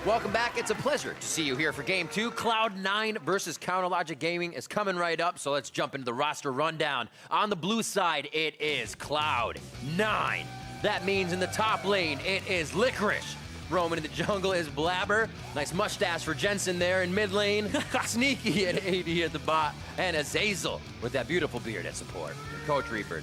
Welcome back. It's a pleasure to see you here for Game 2. Cloud9 versus Counterlogic Gaming is coming right up, so let's jump into the roster rundown. On the blue side, it is Cloud9. That means in the top lane, it is FLICKR. Roaming in the jungle is Blabber. Nice mustache for Jensen there in mid lane. Sneaky and AD at the bot. And Azazel with that beautiful beard at support. And Coach Reaper.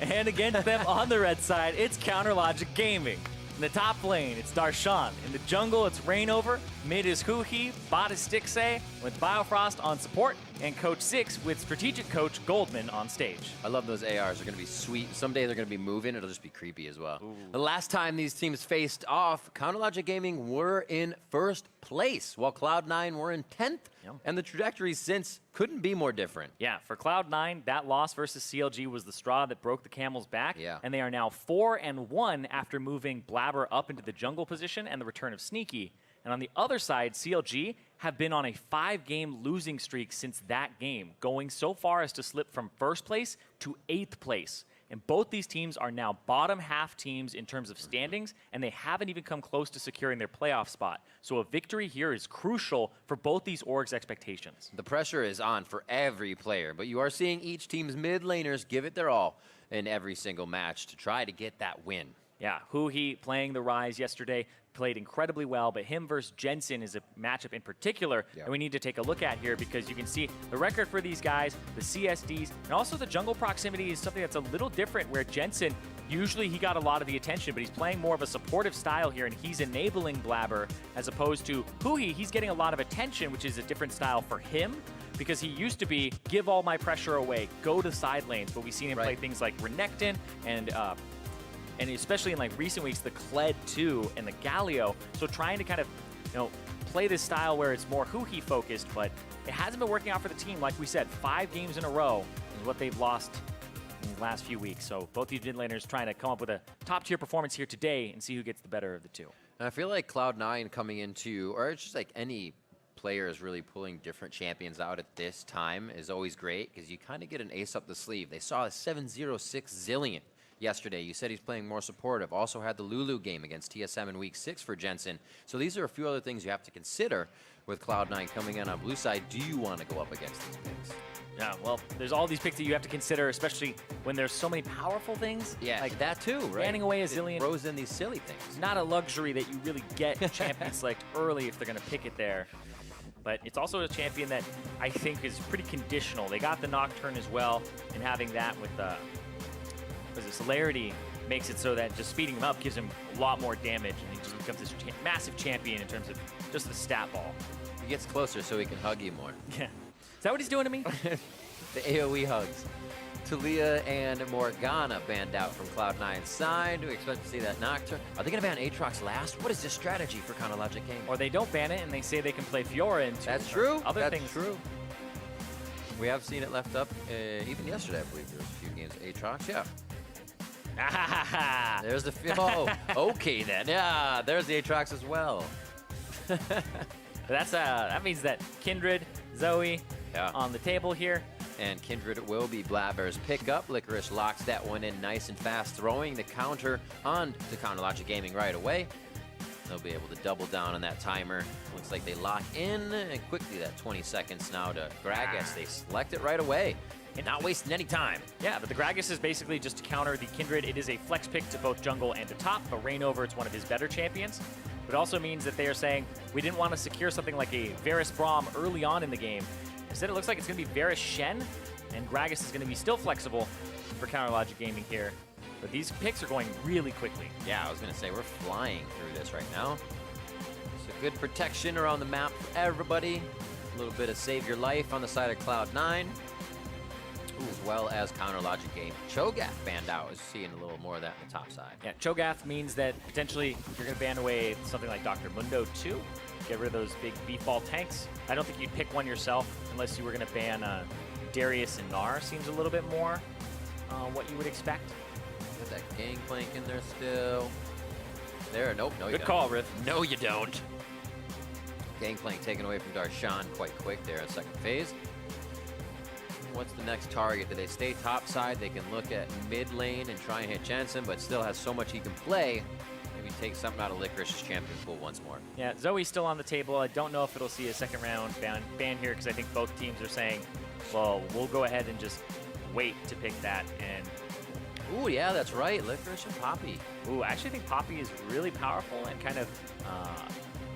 And against them on the red side, it's Counterlogic Gaming. In the top lane, it's Darshan. In the jungle, it's Rainover. Mid is Huhi. Bot is Stixay with Biofrost on support. And Coach 6 with strategic coach Goldman on stage. I love those ARs. They're going to be sweet. Someday they're going to be moving. It'll just be creepy as well. Ooh. The last time these teams faced off, Counterlogic Gaming were in first place, while Cloud9 were in 10th. Yep. And the trajectory since couldn't be more different. Yeah, for Cloud9, that loss versus CLG was the straw that broke the camel's back. Yeah. And they are now 4-1 after moving Blabber up into the jungle position and the return of Sneaky. And on the other side, CLG have been on a 5-game losing streak since that game, going so far as to slip from first place to 8th place. And both these teams are now bottom half teams in terms of standings, and they haven't even come close to securing their playoff spot. So a victory here is crucial for both these orgs' expectations. The pressure is on for every player, but you are seeing each team's mid laners give it their all in every single match to try to get that win. Yeah, Huhi playing the Rise yesterday played incredibly well, but him versus Jensen is a matchup in particular that we need to take a look at here, because you can see the record for these guys, the CSDs, and also the jungle proximity is something that's a little different, where Jensen, usually he got a lot of the attention, but he's playing more of a supportive style here, and he's enabling Blabber, as opposed to Huhi, he's getting a lot of attention, which is a different style for him, because he used to be, give all my pressure away, go to side lanes, but we've seen him play things like Renekton and especially in like recent weeks, the Kled 2 and the Galio. So trying to kind of, play this style where it's more Huhi focused, but it hasn't been working out for the team. Like we said, 5 games in a row is what they've lost in the last few weeks. So both these mid laners trying to come up with a top tier performance here today and see who gets the better of the two. And I feel like Cloud9 coming into, or it's just like any player is really pulling different champions out at this time is always great, because you kind of get an ace up the sleeve. They saw a 706 Zillion yesterday. You said he's playing more supportive. Also had the Lulu game against TSM in week 6 for Jensen. So these are a few other things you have to consider with Cloud9 coming in on blue side. Do you want to go up against these picks? Yeah, well, there's all these picks that you have to consider, especially when there's so many powerful things. Yeah, like that too, right? Banning away a Zillion. It throws in these silly things. It's not a luxury that you really get champion select early if they're going to pick it there. But it's also a champion that I think is pretty conditional. They got the Nocturne as well, and having that with celerity makes it so that just speeding him up gives him a lot more damage, and he just becomes this massive champion in terms of just the stat ball. He gets closer so he can hug you more. Yeah. Is that what he's doing to me? The AoE hugs. Talia and Morgana banned out from Cloud9's side. Do we expect to see that Nocturne? Are they going to ban Aatrox last? What is this strategy for Counterlogic Gaming? Or they don't ban it and they say they can play Fiora into That's true. Other things. True. We have seen it left up even yesterday, I believe there was a few games. Aatrox, yeah. There's the oh, okay then. Yeah, there's the Aatrox as well. That means that Kindred, Zoe on the table here. And Kindred will be Blabber's pickup. FLICKR locks that one in nice and fast, throwing the counter on to Counterlogic Gaming right away. They'll be able to double down on that timer. Looks like they lock in, and quickly that 20 seconds now to Gragas. They select it right away. And not wasting any time. Yeah, but the Gragas is basically just to counter the Kindred. It is a flex pick to both jungle and to top, but Rainover, it's one of his better champions. But it also means that they are saying, we didn't want to secure something like a Varus Braum early on in the game. Instead, it looks like it's going to be Varus Shen, and Gragas is going to be still flexible for Counterlogic Gaming here. But these picks are going really quickly. Yeah, I was going to say, we're flying through this right now. So good protection around the map for everybody. A little bit of save your life on the side of Cloud9. As well as Counterlogic Game. Cho'Gath banned out. Is seeing a little more of that on the top side. Yeah, Cho'Gath means that potentially you're going to ban away something like Dr. Mundo 2. Get rid of those big beef ball tanks. I don't think you'd pick one yourself unless you were going to ban Darius and Gnar. Seems a little bit more what you would expect. Got that Gangplank in there still. There, nope, no you don't. Good call, Riff. No you don't. Gangplank taken away from Darshan quite quick there in second phase. What's the next target? Do they stay top side? They can look at mid lane and try and hit Jensen, but still has so much he can play. maybe take something out of LCR's champion pool once more. Yeah, Zoe's still on the table. I don't know if it'll see a second round ban here because I think both teams are saying, well, we'll go ahead and just wait to pick that. And ooh, yeah, that's right. LCR and Poppy. ooh, I actually think Poppy is really powerful and kind of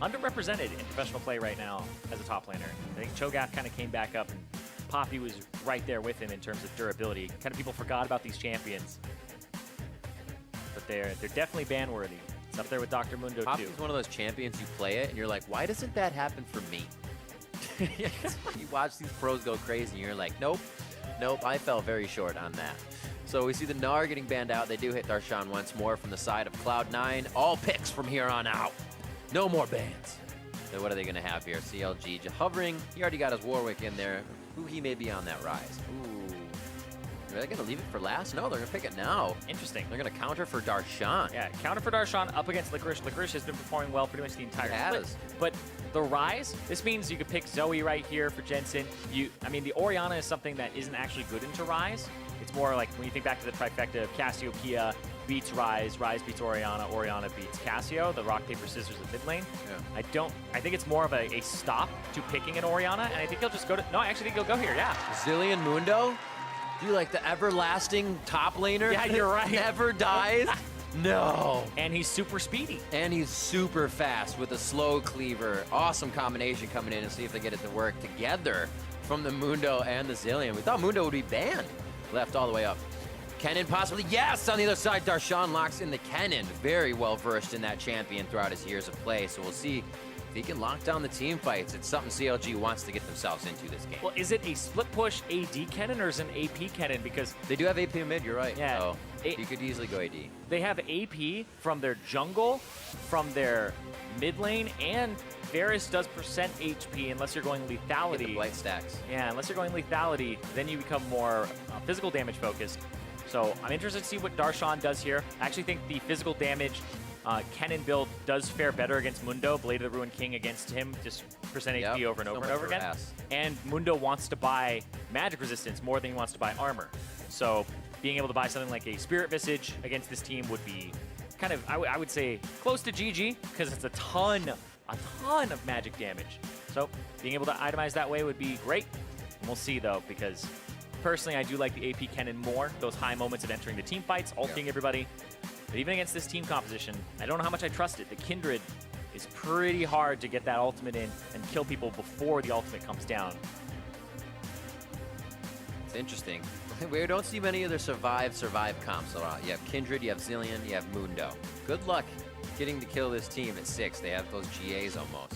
underrepresented in professional play right now as a top laner. I think Cho'Gath kind of came back up, and Poppy was right there with him in terms of durability. Kind of people forgot about these champions, but they're definitely ban worthy. It's up there with Dr. Mundo Poppy's too. one of those champions you play it and you're like, why doesn't that happen for me? You watch these pros go crazy and you're like, nope, I fell very short on that. So we see the Gnar getting banned out. They do hit Darshan once more from the side of Cloud9. All picks from here on out. No more bans. So what are they going to have here? CLG hovering. He already got his Warwick in there. Who he may be on that rise. Ooh. Are they going to leave it for last? No, they're going to pick it now. Interesting. They're going to counter for Darshan. Yeah, counter for Darshan up against LCR. LCR has been performing well pretty much the entire split. But the Rise, this means you could pick Zoe right here for Jensen. I mean, the Orianna is something that isn't actually good into Rise. It's more like when you think back to the trifecta of Cassiopeia beats Rise, Rise beats Orianna, Orianna beats Cassio, the rock, paper, scissors at mid lane. Yeah. I think it's more of a stop to picking an Orianna, and I think he'll just go to, no, I actually think he'll go here, yeah. Zilean Mundo? Do you like the everlasting top laner? Yeah, you're right. Never dies? No. And he's super speedy. And he's super fast with a slow cleaver. Awesome combination coming in and see if they get it to work together from the Mundo and the Zilean. We thought Mundo would be banned. Left all the way up. Kennen possibly, yes! On the other side, Darshan locks in the Kennen. Very well versed in that champion throughout his years of play. So we'll see if he can lock down the team fights. It's something CLG wants to get themselves into this game. Well, is it a split push AD Kennen or is it an AP Kennen? Because they do have AP mid, you're right. Yeah. So you could easily go AD. They have AP from their jungle, from their mid lane, and Varus does percent HP unless you're going lethality. Get the blight stacks. Yeah, unless you're going lethality, then you become more physical damage focused. So I'm interested to see what Darshan does here. I actually think the physical damage Kennen build does fare better against Mundo. Blade of the Ruined King against him, just percent HP over and over and over again. And Mundo wants to buy magic resistance more than he wants to buy armor. So being able to buy something like a Spirit Visage against this team would be kind of, I would say, close to GG, because it's a ton of magic damage. So being able to itemize that way would be great. And we'll see, though, because personally, I do like the AP Kennen more. Those high moments of entering the team fights, ulting everybody. But even against this team composition, I don't know how much I trust it. The Kindred is pretty hard to get that ultimate in and kill people before the ultimate comes down. It's interesting. We don't see many other survive comps a lot. You have Kindred, you have Zilean, you have Mundo. Good luck getting to kill this team at 6. They have those GAs almost.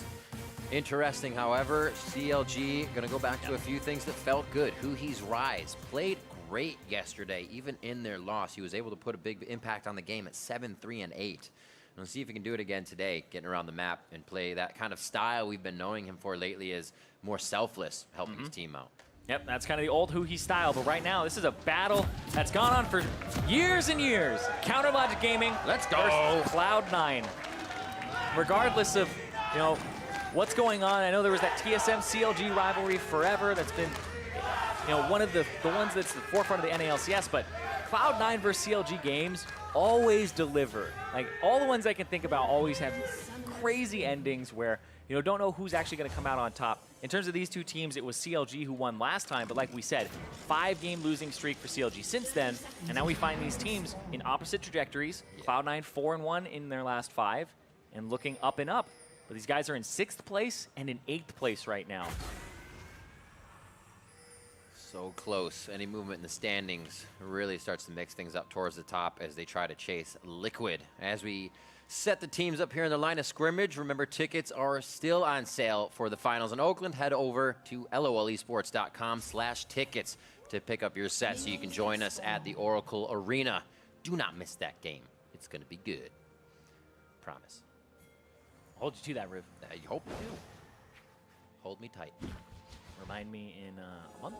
Interesting, however, CLG going to go back to a few things that felt good. Huhi's Rise played great yesterday, even in their loss. He was able to put a big impact on the game at 7-3 and 8. We'll see if he can do it again today, getting around the map and play that kind of style we've been knowing him for lately, is more selfless, helping his team out. Yep, that's kind of the old Huhi style, but right now this is a battle that's gone on for years and years. Counter Logic Gaming, let's go. Cloud9. Regardless of, what's going on, I know there was that TSM CLG rivalry forever that's been, one of the ones that's the forefront of the NALCS, but Cloud9 versus CLG games always deliver. Like, all the ones I can think about always have crazy endings where, don't know who's actually going to come out on top. In terms of these two teams, it was CLG who won last time, but like we said, 5-game losing streak for CLG since then, and now we find these teams in opposite trajectories. Cloud9 4-1 in their last 5, and looking up and up. But these guys are in 6th place and in 8th place right now. So close. Any movement in the standings really starts to mix things up towards the top as they try to chase Liquid. As we set the teams up here in the line of scrimmage, remember tickets are still on sale for the finals in Oakland. Head over to lolesports.com/tickets to pick up your set so you can join us at the Oracle Arena. Do not miss that game. It's going to be good. Promise. Hold you to that, Riv. I hope you do. Hold me tight. Remind me in a month.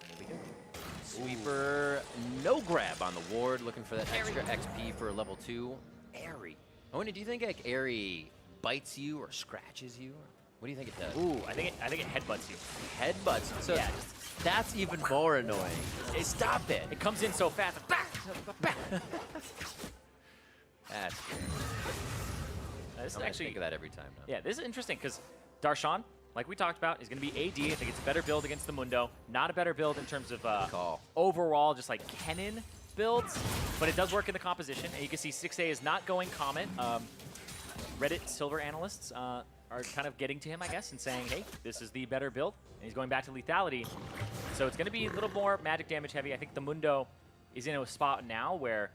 There we go. Sweeper, no grab on the ward, looking for that extra XP for level 2. Airy. I wonder, do you think like Airy bites you or scratches you? What do you think it does? Ooh, I think it headbutts you. Headbutts? So yeah, that's even more annoying. Stop it. It comes in so fast. this is I actually... think of that every time now. Yeah, this is interesting because Darshan, like we talked about, is going to be AD. I think it's a better build against the Mundo. Not a better build in terms of overall just like Kennen builds, but it does work in the composition. And you can see 6A is not going Comet. Reddit silver analysts are kind of getting to him, I guess, and saying, hey, this is the better build. And he's going back to lethality. So it's going to be a little more magic damage heavy. I think the Mundo is in a spot now where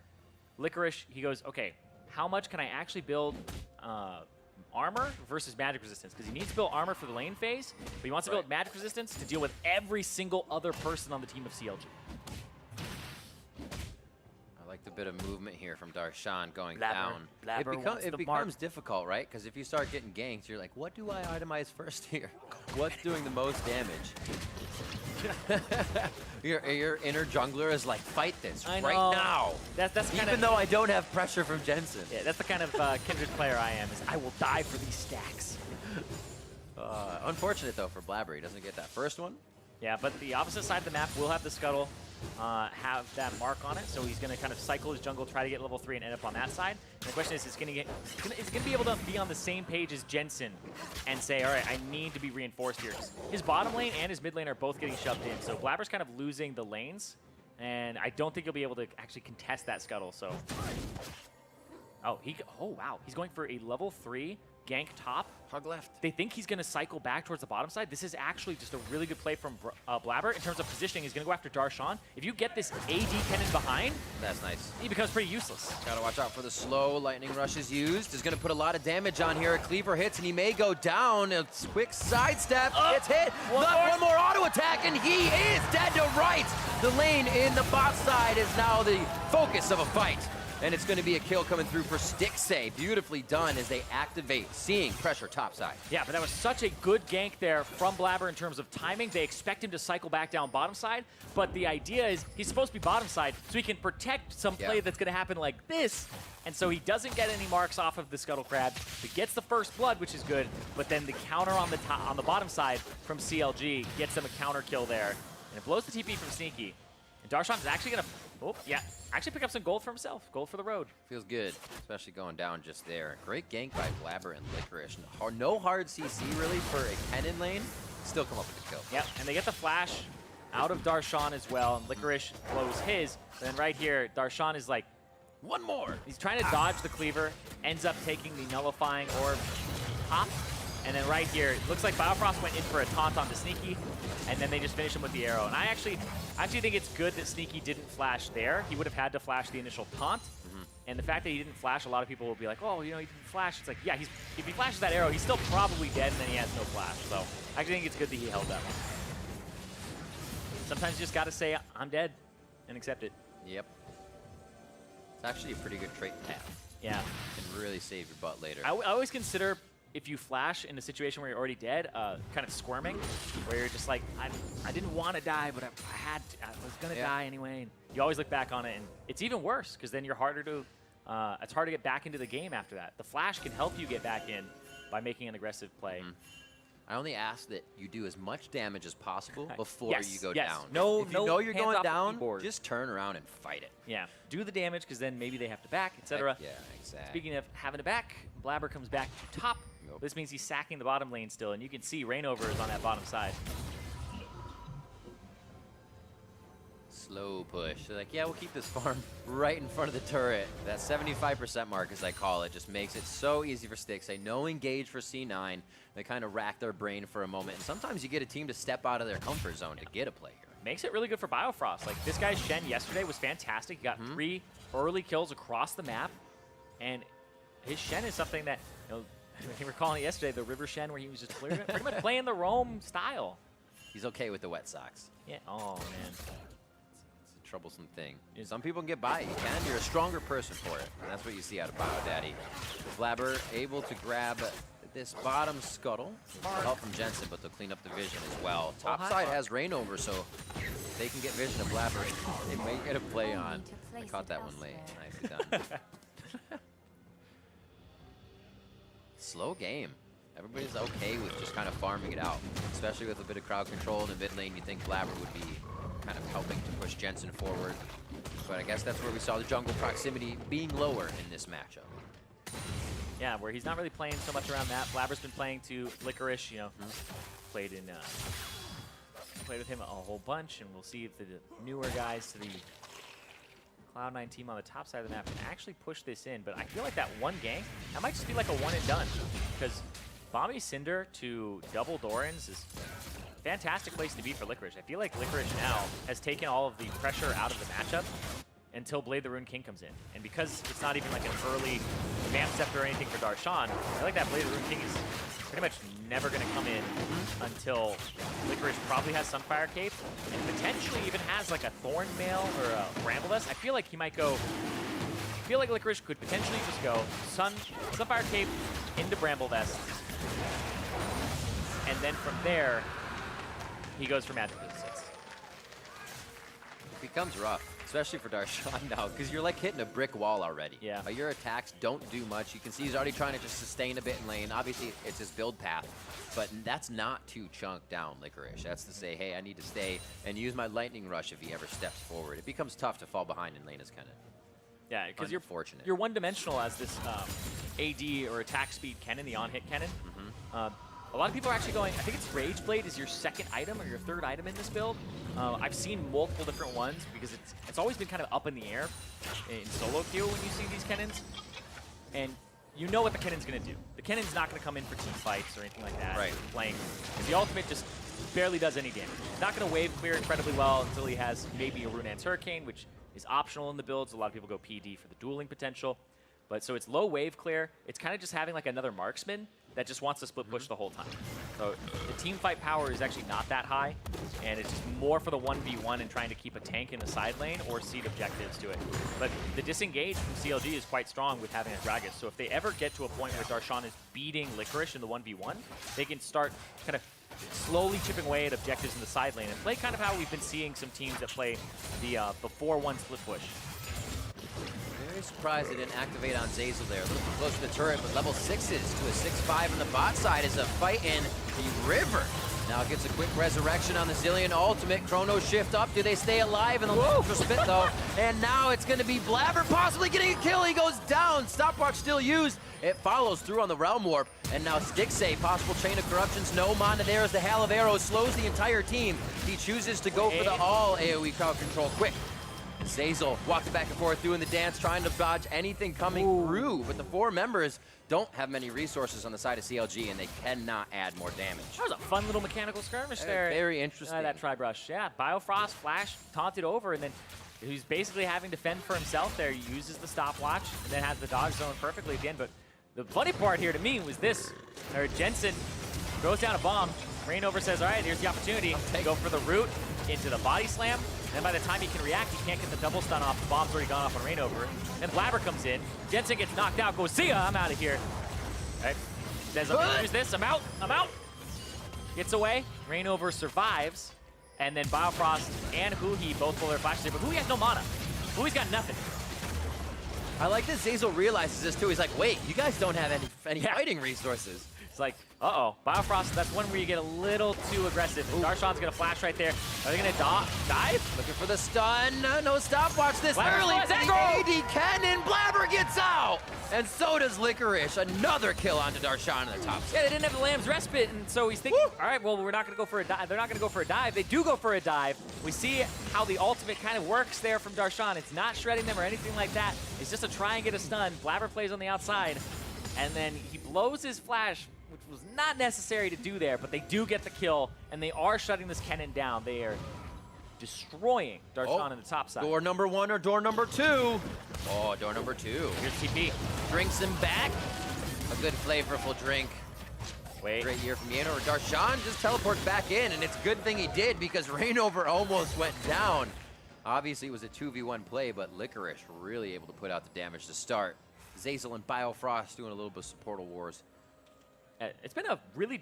FLICKR, he goes, okay, how much can I actually build armor versus magic resistance? Because he needs to build armor for the lane phase, but he wants to build magic resistance to deal with every single other person on the team of CLG. I like the bit of movement here from Darshan going Blabber. down. Blabber It becomes difficult, right? Because if you start getting ganked, you're like, what do I itemize first here? What's doing the most damage? your inner jungler is like, fight this right now. That's even though I don't have pressure from Jensen. Yeah, that's the kind of Kindred player I am. Is I will die for these stacks. Unfortunate though for Blabber, he doesn't get that first one. Yeah, but the opposite side of the map will have the Scuttle have that mark on it, so he's going to kind of cycle his jungle, try to get level 3 and end up on that side. And the question is going to be able to be on the same page as Jensen and say, all right, I need to be reinforced here. His bottom lane and his mid lane are both getting shoved in, so Blabber's kind of losing the lanes, and I don't think he'll be able to actually contest that Scuttle, so... Oh, wow, he's going for a level 3 gank top. Hug left. They think he's going to cycle back towards the bottom side. This is actually just a really good play from Blabber in terms of positioning. He's going to go after Darshan. If you get this AD Kennen behind, that's nice. He becomes pretty useless. Gotta watch out for the slow. Lightning Rush is used. Is going to put a lot of damage on here. A Cleaver hits, and he may go down. A quick sidestep. It's hit. One more auto attack, and he is dead to right. The lane in the bot side is now the focus of a fight. And it's going to be a kill coming through for Stixay. Beautifully done as they activate, seeing pressure topside. Yeah, but that was such a good gank there from Blabber in terms of timing. They expect him to cycle back down bottom side, but the idea is he's supposed to be bottom side so he can protect some play that's going to happen like this. And so he doesn't get any marks off of the Scuttle Crab. He gets the first blood, which is good, but then the counter on the bottom side from CLG gets them a counter kill there. And it blows the TP from Sneaky. And Darshan's actually going to, actually pick up some gold for himself. Gold for the road. Feels good, especially going down just there. Great gank by Blabber and FLICKR. No hard CC really for a Kennen lane. Still come up with the kill. Yep, and they get the flash out of Darshan as well, and FLICKR blows his. But then right here, Darshan is like, one more. He's trying to dodge the Cleaver, ends up taking the nullifying orb top. And then right here, it looks like Biofrost went in for a taunt onto Sneaky, and then they just finish him with the arrow. And I actually think it's good that Sneaky didn't flash there. He would have had to flash the initial taunt. And the fact that he didn't flash, a lot of people will be like, oh, you know, he didn't flash. It's like, yeah, if he flashes that arrow, he's still probably dead, and then he has no flash. So I actually think it's good that he held that one. Sometimes you just got to say, I'm dead, and accept it. Yep. It's actually a pretty good trait to have. Yeah. Can really save your butt later. I always consider, if you flash in a situation where you're already dead, kind of squirming, where you're just like, I didn't want to die, but I was going to die anyway. And you always look back on it, and it's even worse, because then you're harder to, it's hard to get back into the game after that. The flash can help you get back in by making an aggressive play. I only ask that you do as much damage as possible before you go down. No, if you know you're going down, keyboard, just turn around and fight it. Yeah, do the damage, because then maybe they have to back, etc. Yeah, exactly. Speaking of having to back, Blabber comes back to top. This means he's sacking the bottom lane still, and you can see Rainover is on that bottom side. Slow push. They're like, yeah, we'll keep this farm right in front of the turret. That 75% mark, as I call it, just makes it so easy for Stixay. No engage for C9. They kind of rack their brain for a moment. And sometimes you get a team to step out of their comfort zone to get a play here. Makes it really good for Biofrost. Like, this guy's Shen yesterday was fantastic. He got 3 early kills across the map. And his Shen is something that, you know, we were calling it yesterday, the River Shen, where he was just pretty much playing the roam style. He's okay with the wet socks. Yeah. Oh, man. It's a troublesome thing. Some people can get by. You can. You're a stronger person for it. And that's what you see out of BioDaddy. Blabber able to grab this bottom scuttle. Help from Jensen, but they'll clean up the vision as well. Top side has Rainover, so they can get vision of Blabber. They may get a play on. I caught that one late. Nicely done. Slow game. Everybody's okay with just kind of farming it out, especially with a bit of crowd control in the mid lane. You think Blabber would be kind of helping to push Jensen forward, but I guess that's where we saw the jungle proximity being lower in this matchup. Yeah, where he's not really playing so much around that. FLICKR's been playing to FLICKR-ish, you know, played with him a whole bunch, and we'll see if the newer guys to the Cloud9 team on the top side of the map can actually push this in. But I feel like that one gank, that might just be like a one and done, because Bombi Cinder to double Dorans is a fantastic place to be for FLICKR. I feel like FLICKR now has taken all of the pressure out of the matchup until Blade the Rune King comes in. And because it's not even like an early Vamp Scepter or anything for Darshan, I feel like that Blade the Rune King is pretty much never going to come in until FLICKR probably has Sunfire Cape and potentially even has like a Thorn Mail or a Bramble Vest. I feel like he might go, I feel like FLICKR could potentially just go Sunfire Cape into Bramble Vest. And then from there, he goes for Magic Resistance. It becomes rough, especially for Darshan now, because you're like hitting a brick wall already. Yeah. Your attacks don't do much. You can see he's already trying to just sustain a bit in lane. Obviously, it's his build path, but that's not to chunk down FLICKR. That's to say, hey, I need to stay and use my Lightning Rush if he ever steps forward. It becomes tough to fall behind in lane is kind of because unfortunate. You're one-dimensional as this AD or attack speed cannon, the on-hit cannon. A lot of people are actually going, I think it's Rage Blade is your second item or your third item in this build. I've seen multiple different ones because it's always been kind of up in the air in solo queue when you see these cannons. And you know what the cannon's going to do. The cannon's not going to come in for team fights or anything like that. Right. Playing. And the ultimate just barely does any damage. He's not going to wave clear incredibly well until he has maybe a Runeance Hurricane, which is optional in the builds. A lot of people go PD for the dueling potential. But so it's low wave clear. It's kind of just having like another marksman that just wants to split push the whole time. So the team fight power is actually not that high, and it's just more for the 1v1 and trying to keep a tank in the side lane or seed objectives to it. But the disengage from CLG is quite strong with having a Gragas, so if they ever get to a point where Darshan is beating FLICKR in the 1v1, they can start kind of slowly chipping away at objectives in the side lane and play kind of how we've been seeing some teams that play the 4-1 split push. Very surprised they didn't activate on Zeyzal there. A little bit close to the turret, but level 6s to a 6-5 on the bot side is a fight in the river. Now gets a quick resurrection on the Zilean ultimate. Chrono shift up. Do they stay alive in the ultra spit though? And now it's going to be Blabber possibly getting a kill. He goes down. Stopwatch still used. It follows through on the Realm Warp. And now Stixay, possible chain of corruptions. No mana there as the Hail of Arrows slows the entire team. He chooses to go for the all AoE crowd control quick. Zeyzal walks back and forth doing the dance, trying to dodge anything coming through, but the 4 members don't have many resources on the side of CLG, and they cannot add more damage. That was a fun little mechanical skirmish there. Very interesting. That Tri-Brush. Yeah, Biofrost, Flash, taunted over, and then he's basically having to fend for himself there. He uses the stopwatch, and then has the dodge zone perfectly at the end. But the funny part here to me was this. Jensen throws down a bomb. Rainover says, all right, here's the opportunity. Go for the root into the body slam. And by the time he can react, he can't get the double stun off. The bomb's already gone off on Rainover. Then Blabber comes in. Jensen gets knocked out. Goes, see ya, I'm out of here. All right. Says, I'm gonna use this. I'm out. I'm out. Gets away. Rainover survives. And then Biofrost and Huhi both pull their flashes here. But Huhi has no mana. Huhi's got nothing. I like that Zeyzal realizes this too. He's like, wait, you guys don't have any fighting resources. It's like, uh-oh, Biofrost, that's one where you get a little too aggressive. Darshan's gonna flash right there. Are they gonna dive? Looking for the stun. No stopwatch this early. Aggro! AD cannon. Blabber gets out. And so does FLICKR. Another kill onto Darshan in the top. Yeah, they didn't have the Lamb's Respite, and so he's thinking, all right, well, we're not gonna go for a dive. They're not gonna go for a dive. They do go for a dive. We see how the ultimate kind of works there from Darshan. It's not shredding them or anything like that. It's just a try and get a stun. Blabber plays on the outside, and then he blows his flash, which was not necessary to do there, but they do get the kill, and they are shutting this cannon down. They are destroying Darshan on the top side. Door number 1 or door number 2? Oh, door number 2. Here's TP. Drinks him back. A good flavorful drink. Wait. Great year from Yano. Darshan just teleports back in, and it's a good thing he did because Rainover almost went down. Obviously, it was a 2v1 play, but FLICKR really able to put out the damage to start. Zeyzal and Biofrost doing a little bit of Portal Wars. It's been a really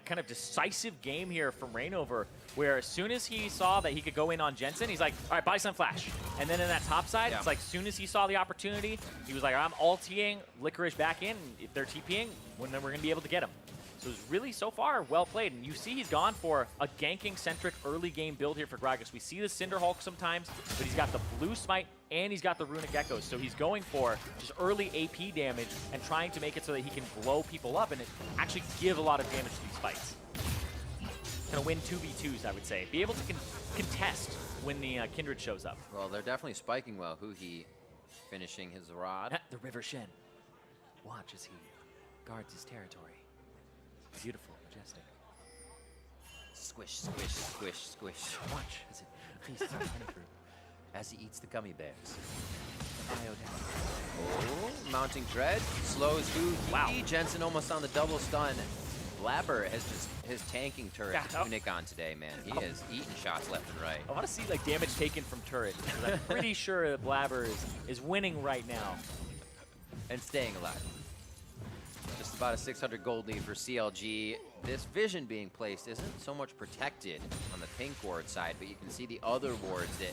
kind of decisive game here from Rainover, where as soon as he saw that he could go in on Jensen, he's like, all right, buy some flash. And then in that top side, it's like as soon as he saw the opportunity, he was like, I'm ulting FLICKR back in. If they're TPing, then we're going to be able to get him. So it's really, so far, well played. And you see he's gone for a ganking-centric early game build here for Gragas. We see the Cinder Hulk sometimes, but he's got the blue smite and he's got the Runic Echoes. So he's going for just early AP damage and trying to make it so that he can blow people up and actually give a lot of damage to these fights. Gonna win 2v2s, I would say. Be able to contest when the Kindred shows up. Well, they're definitely spiking well. Huhi finishing his rod. The River Shen. Watch as he guards his territory. Beautiful, majestic. Squish, squish, squish, squish. Watch as it feasts on honeycrew. As he eats the gummy bears. IO down. Oh, mounting dread. Slows Huhi. Wow. Jensen almost on the double stun. Blabber has just his tanking turret Tunic on today, man. He is eating shots left and right. I want to see like damage taken from turret, because I'm pretty sure that Blabber is winning right now. And staying alive. Just about a 600 gold lead for CLG. This vision being placed isn't so much protected on the pink ward side, but you can see the other wards that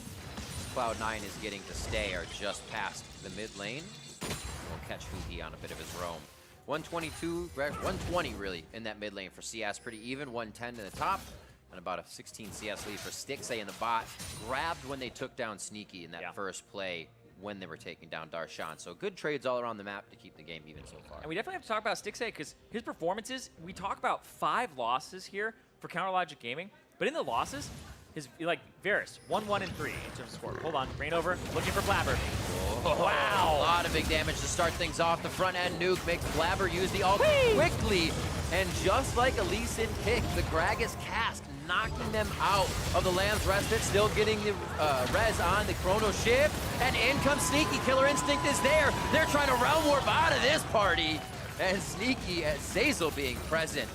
Cloud9 is getting to stay are just past the mid lane. We'll catch Huhi on a bit of his roam. 122, 120 really in that mid lane for CS, pretty even. 110 in the top, and about a 16 CS lead for Stixay in the bot. Grabbed when they took down Sneaky in that first play when they were taking down Darshan. So good trades all around the map to keep the game even so far. And we definitely have to talk about Stixay because his performances, we talk about 5 losses here for Counterlogic Gaming, but in the losses, his, like, Varus, 1-1 and 3 in terms of score. Hold on, rain over, looking for Blabber. Oh, wow! A lot of big damage to start things off. The front end nuke makes Blabber use the ult quickly. And just like a Lee Sin pick, the Gragas cast knocking them out of the Lamb's Respite, still getting the res on the Chrono Shift. And in comes Sneaky. Killer Instinct is there. They're trying to realm warp out of this party. And Sneaky, as Zazel being present,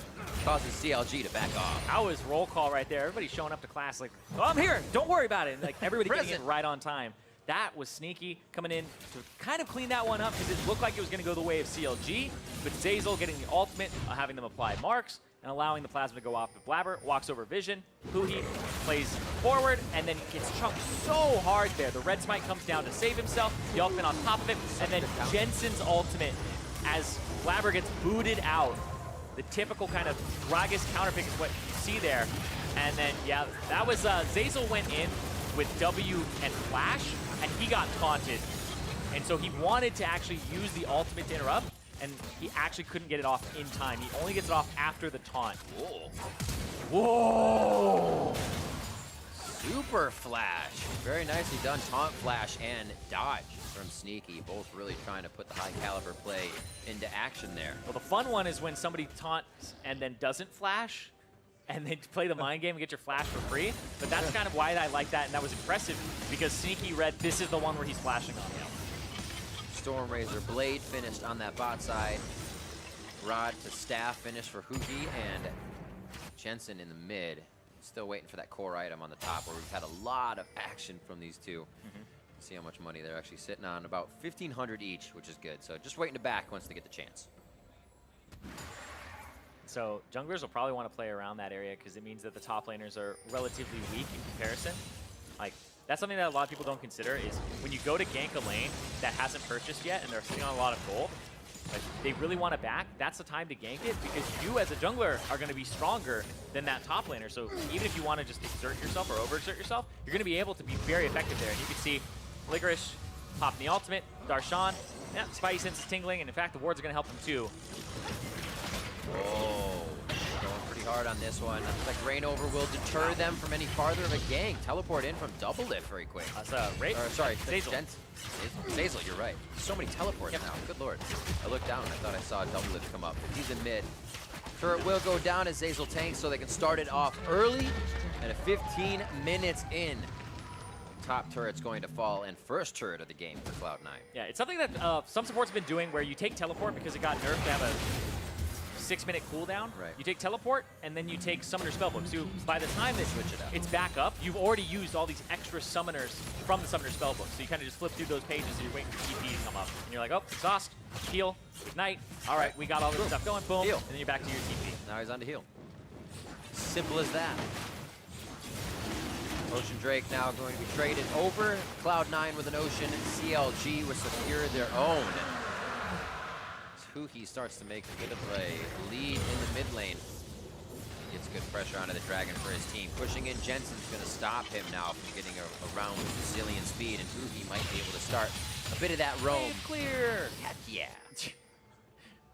causes CLG to back off. That was roll call right there. Everybody showing up to class like, oh, I'm here, don't worry about it. And like everybody getting in right on time. That was Sneaky coming in to kind of clean that one up because it looked like it was going to go the way of CLG, but Zazel getting the ultimate, having them apply marks, and allowing the plasma to go off. But Blabber walks over Vision. Huhi plays forward, and then he gets chunked so hard there. The red smite comes down to save himself, the ultimate on top of it, and then Jensen's ultimate as Blabber gets booted out. The typical kind of Gragas counterpick is what you see there. And then, yeah, that was, Zazel went in with W and Flash, and he got taunted. And so he wanted to actually use the ultimate to interrupt, and he actually couldn't get it off in time. He only gets it off after the taunt. Whoa. Whoa! Super Flash. Very nicely done. Taunt Flash and dodge from Sneaky. Both really trying to put the high caliber play into action there. Well, the fun one is when somebody taunts and then doesn't flash, and then play the mind game and get your flash for free. But that's kind of why I like that, and that was impressive because Sneaky read this is the one where he's flashing on you. Storm Razor Blade finished on that bot side. Rod to staff finish for Huhi, and Jensen in the mid. Still waiting for that core item on the top where we've had a lot of action from these two. See how much money they're actually sitting on. About 1,500 each, which is good. So just waiting to back once they get the chance. So junglers will probably want to play around that area because it means that the top laners are relatively weak in comparison. Like, that's something that a lot of people don't consider is when you go to gank a lane that hasn't purchased yet and they're sitting on a lot of gold, like, they really want to back, that's the time to gank it because you as a jungler are going to be stronger than that top laner. So even if you want to just exert yourself or overexert yourself, you're going to be able to be very effective there. And you can see FLICKR popping the ultimate, Darshan, yeah, Spidey sense is tingling, and in fact the wards are going to help him too. Oh, going pretty hard on this one. Looks like Rainover will deter them from any farther of a gank. Teleport in from double lift very quick. That's sorry, Zazel. Zazel, you're right. So many teleports now. Good lord. I looked down and I thought I saw a double lift come up. He's in mid. Turret will go down as Zazel tanks so they can start it off early. And 15 minutes in, top turret's going to fall, and first turret of the game for Cloud9. Yeah, it's something that some supports have been doing where you take teleport because it got nerfed to have a 6-minute cooldown. Right. You take teleport, and then you take Summoner Spellbook. So by the time that Switch it up. it's back up, you've already used all these extra summoners from the Summoner Spellbook. So you kind of just flip through those pages and you're waiting for TP to come up. And you're like, oh, exhaust, heal, ignite. All right, we got all this stuff going, boom. Heal. And then you're back to your TP. Now he's on to heal. Simple as that. Ocean Drake now going to be traded over. Cloud9 with an Ocean, CLG will secure their own. Kuhi starts to make a bit of a lead in the mid lane. Gets good pressure onto the Dragon for his team. Pushing in, Jensen's going to stop him now from getting around with Brazilian speed, and Kuhi might be able to start a bit of that roam. Wave clear! Heck yeah.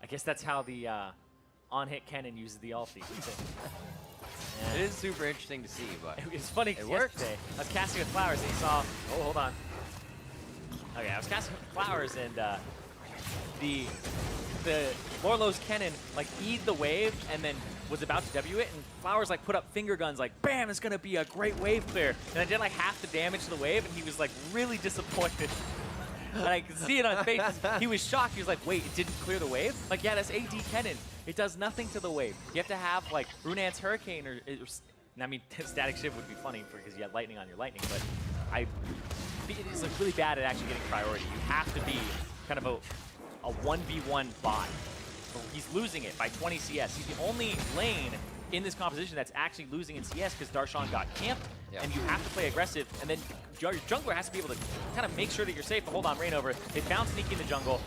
I guess that's how the on-hit Kennen uses the ulti. It is super interesting to see, but it's funny because yesterday I was casting with Flowers and he saw, oh, hold on. Okay, I was casting with Flowers and the Lorlo's Kennen like E'd the wave and then was about to W it, and Flowers like put up finger guns like, bam, it's gonna be a great wave clear. And I did like half the damage to the wave and he was like really disappointed. And I could see it on his face. He was shocked. He was like, wait, it didn't clear the wave? Like, yeah, that's AD Kennen. It does nothing to the wave. You have to have like Runan's Hurricane or I mean, Static Shiv would be funny because you have lightning on your lightning, but it is like really bad at actually getting priority. You have to be kind of a 1v1 bot. He's losing it by 20 CS. He's the only lane in this composition that's actually losing in CS because Darshan got camped, and you have to play aggressive, and then your jungler has to be able to kind of make sure that you're safe. But hold on, rain over. They found Sneaky in the jungle.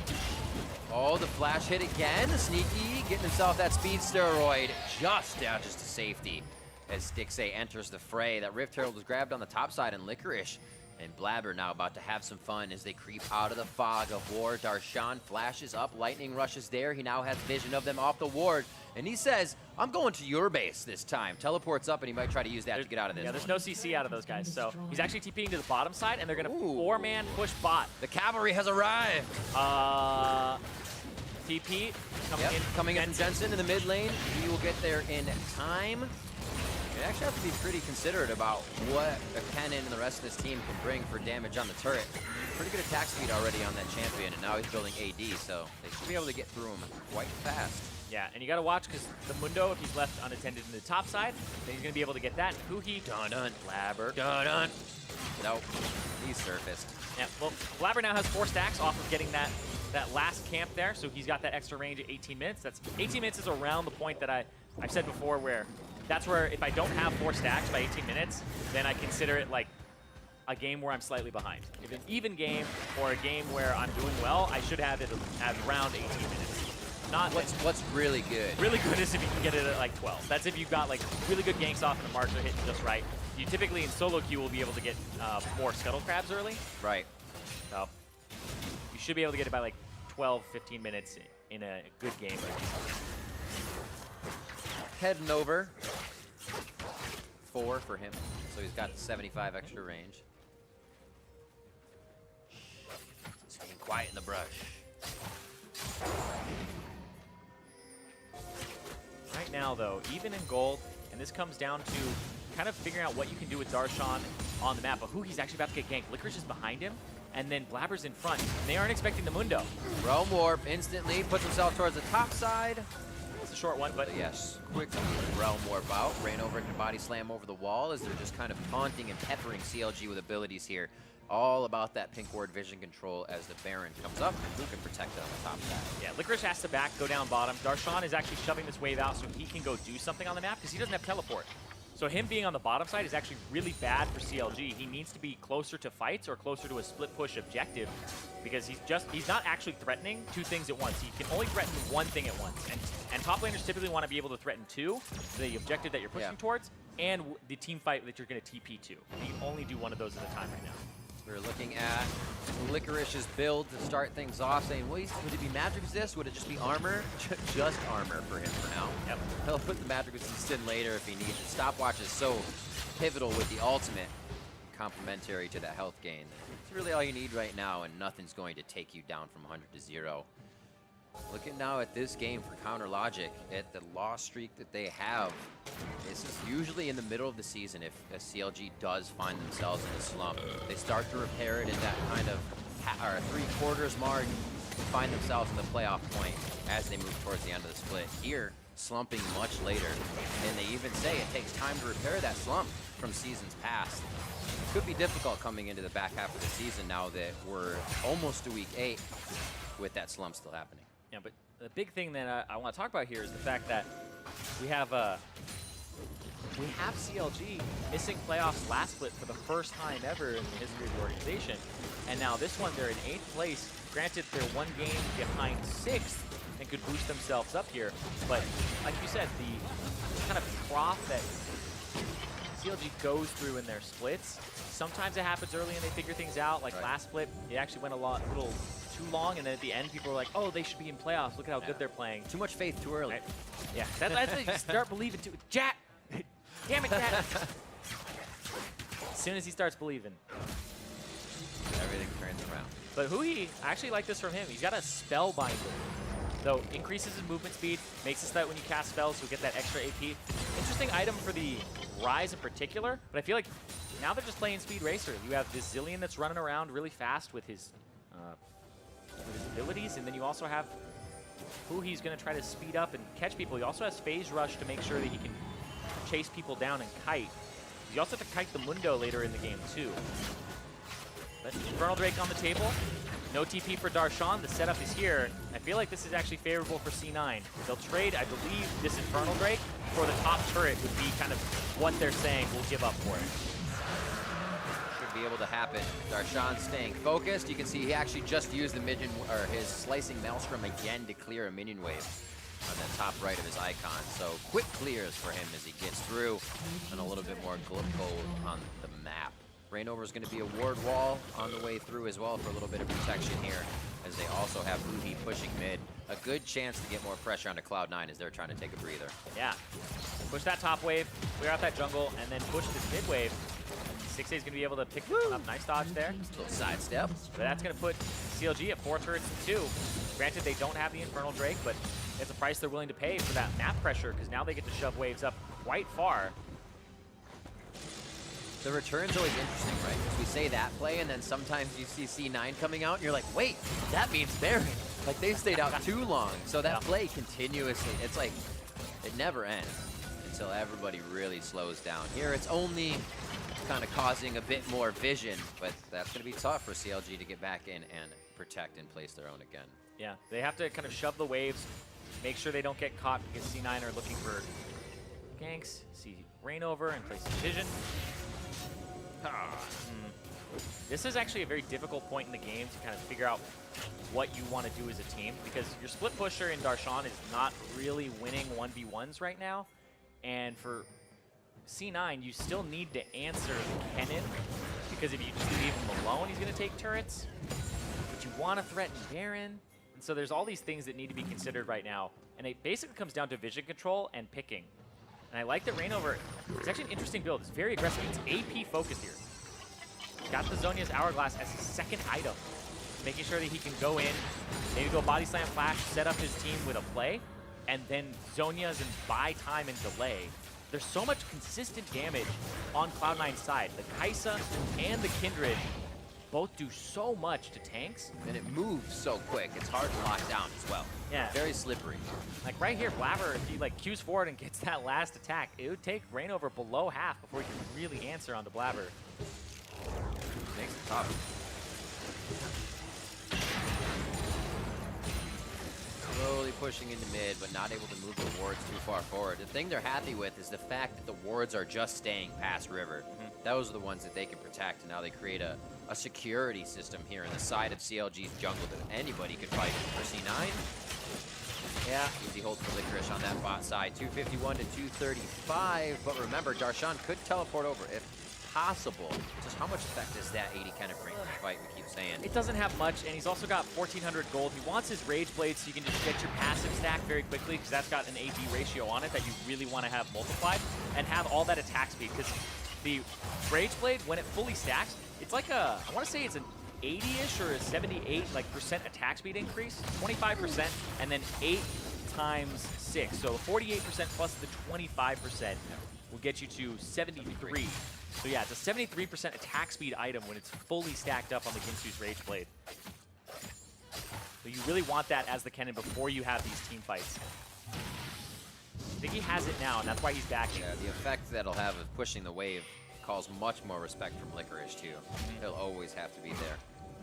Oh, the flash hit again. Sneaky getting himself that speed steroid just down just to safety as Stixay enters the fray. That Rift Herald was grabbed on the top side, and LCKR and Blabber now about to have some fun as they creep out of the fog of war. Darshan flashes up, lightning rushes there. He now has vision of them off the ward, and he says, I'm going to your base this time. Teleports up, and he might try to use that to get out of this. Yeah, there's no CC out of those guys, so he's actually TPing to the bottom side, and they're going to four-man push bot. The cavalry has arrived. TP coming in from Jensen in the mid lane. He will get there in time. You actually have to be pretty considerate about what a Kennen and the rest of this team can bring for damage on the turret. Pretty good attack speed already on that champion, and now he's building AD, so they should be able to get through him quite fast. Yeah, and you got to watch because the Mundo, if he's left unattended in the top side, then he's going to be able to get that. Kuhi, dun-dun, Blabber, dun-dun. Nope, he's surfaced. Yeah, well, Blabber now has 4 stacks off of getting that last camp there, so he's got that extra range at 18 minutes. That's 18 minutes is around the point that I've said before where that's where if I don't have 4 stacks by 18 minutes, then I consider it like a game where I'm slightly behind. If an even game or a game where I'm doing well, I should have it at around 18 minutes. Not what's really good. Really good is if you can get it at like 12. That's if you've got like really good ganks off and the marks are hitting just right. You typically in solo queue will be able to get more scuttle crabs early. Right. So you should be able to get it by like 12, 15 minutes in a good game. Heading over. 4 for him, so he's got 75 extra range. It's getting quiet in the brush. Right now, though, even in gold, and this comes down to kind of figuring out what you can do with Darshan on the map, but who he's actually about to get ganked. LCKR is behind him, and then Blabber's in front. They aren't expecting the Mundo. Realm Warp instantly puts himself towards the top side. It's a short one, but yes, quick Realm Warp out. Rain over can body slam over the wall as they're just kind of taunting and peppering CLG with abilities here. All about that pink ward vision control as the Baron comes up, and who can protect it on the top side. Yeah, LCKR has to go down bottom. Darshan is actually shoving this wave out so he can go do something on the map because he doesn't have teleport. So him being on the bottom side is actually really bad for CLG. He needs to be closer to fights or closer to a split push objective because he's not actually threatening 2 things at once. He can only threaten 1 thing at once. And top laners typically want to be able to threaten 2, the objective that you're pushing towards, and the team fight that you're going to TP to. You can only do 1 of those at a time right now. We're looking at LCKR's build to start things off, saying, would it be magic resist? Would it just be armor? Just armor for him for now. Yep. He'll put the magic resist in later if he needs it. Stopwatch is so pivotal with the ultimate, complementary to that health gain. It's really all you need right now, and nothing's going to take you down from 100 to 0. Looking now at this game for Counter Logic, at the loss streak that they have, this is usually in the middle of the season if a CLG does find themselves in a slump. They start to repair it in that kind of 3/4 mark, find themselves in the playoff point as they move towards the end of the split. Here, slumping much later, and they even say it takes time to repair that slump from seasons past. It could be difficult coming into the back half of the season now that we're almost to week 8 with that slump still happening. Yeah, but the big thing that I want to talk about here is the fact that we have CLG missing playoffs last split for the first time ever in the history of the organization. And now this one, they're in 8th place. Granted, they're 1 game behind 6th, and could boost themselves up here. But like you said, the kind of trough that CLG goes through in their splits, sometimes it happens early and they figure things out. Like last split, it actually went a little too long, and then at the end, people were like, "Oh, they should be in playoffs. Look at how good they're playing." Too much faith too early. Right? Yeah, that's you start believing too. Jack, damn it, Jack. As soon as he starts believing, everything turns around. But Hui, I actually like this from him. He's got a Spellbinder. So increases his movement speed, makes it so that when you cast spells, you'll get that extra AP. Interesting item for the Ryze in particular, but I feel like now they're just playing Speed Racer. You have this Zillion that's running around really fast with his abilities, and then you also have Hui's going to try to speed up and catch people. He also has Phase Rush to make sure that he can chase people down and kite. You also have to kite the Mundo later in the game too. But Infernal Drake on the table. No TP for Darshan. The setup is here. I feel like this is actually favorable for C9. They'll trade, I believe, this Infernal Drake for the top turret would be kind of what they're saying we'll give up for it. Should be able to happen. Darshan staying focused. You can see he actually just used the minion, or his slicing maelstrom again to clear a minion wave on the top right of his icon. So quick clears for him as he gets through, and a little bit more gold on the map. Rainover is going to be a ward wall on the way through as well for a little bit of protection here, as they also have Hui pushing mid. A good chance to get more pressure onto Cloud9 as they're trying to take a breather. Yeah. Push that top wave, clear out that jungle, and then push this mid wave. 6A is going to be able to pick up. Nice dodge there. Little sidestep. But that's going to put CLG at 4 turrets to 2. Granted, they don't have the Infernal Drake, but it's a price they're willing to pay for that map pressure, because now they get to shove waves up quite far. The return's always interesting, right? Because we say that play, and then sometimes you see C9 coming out, and you're like, wait, that means Baron. Like, they've stayed out too long. So that play continuously, it's like, it never ends until everybody really slows down. Here, it's only kind of causing a bit more vision, but that's going to be tough for CLG to get back in and protect and place their own again. Yeah, they have to kind of shove the waves, make sure they don't get caught, because C9 are looking for ganks, see Rainover, and place vision. This is actually a very difficult point in the game to kind of figure out what you want to do as a team, because your split pusher in Darshan is not really winning 1v1s right now, and for C9 you still need to answer Kennen, because if you just leave him alone he's going to take turrets, but you want to threaten Baron, and so there's all these things that need to be considered right now, and it basically comes down to vision control and picking. And I like that Rainover, it's actually an interesting build. It's very aggressive. It's AP focused here. Got the Zhonya's Hourglass as his second item, making sure that he can go in, maybe go Body Slam Flash, set up his team with a play, and then Zhonya's and buy time and delay. There's so much consistent damage on Cloud9's side. The Kaisa and the Kindred both do so much to tanks. And it moves so quick, it's hard to lock down as well. Yeah. Very slippery. Like right here, Blabber, if he like Qs forward and gets that last attack, it would take Rainover below half before he can really answer on the Blabber. Makes it tough. Slowly pushing into mid, but not able to move the wards too far forward. The thing they're happy with is the fact that the wards are just staying past river. Those are the ones that they can protect, and now they create a security system here in the side of CLG's jungle that anybody could fight for C9. Yeah, easy hold for FLICKR on that bot side, 251 to 235. But remember, Darshan could teleport over if possible. Just how much effect does that 80 kind of bring to the fight, we keep saying? It doesn't have much, and he's also got 1,400 gold. He wants his Rage Blade so you can just get your passive stack very quickly, because that's got an AD ratio on it that you really want to have multiplied, and have all that attack speed, because the Rage Blade, when it fully stacks, it's like a, I want to say it's an 80-ish or a 78 percent attack speed increase, 25%, and then 8 times 6. So 48% plus the 25% will get you to 73. So yeah, it's a 73% attack speed item when it's fully stacked up on the Ginsu's Rage Blade. So you really want that as the Kennen before you have these team fights. I think he has it now, and that's why he's backing. Yeah, the effect that'll have of pushing the wave calls much more respect from FLICKR too. He'll always have to be there.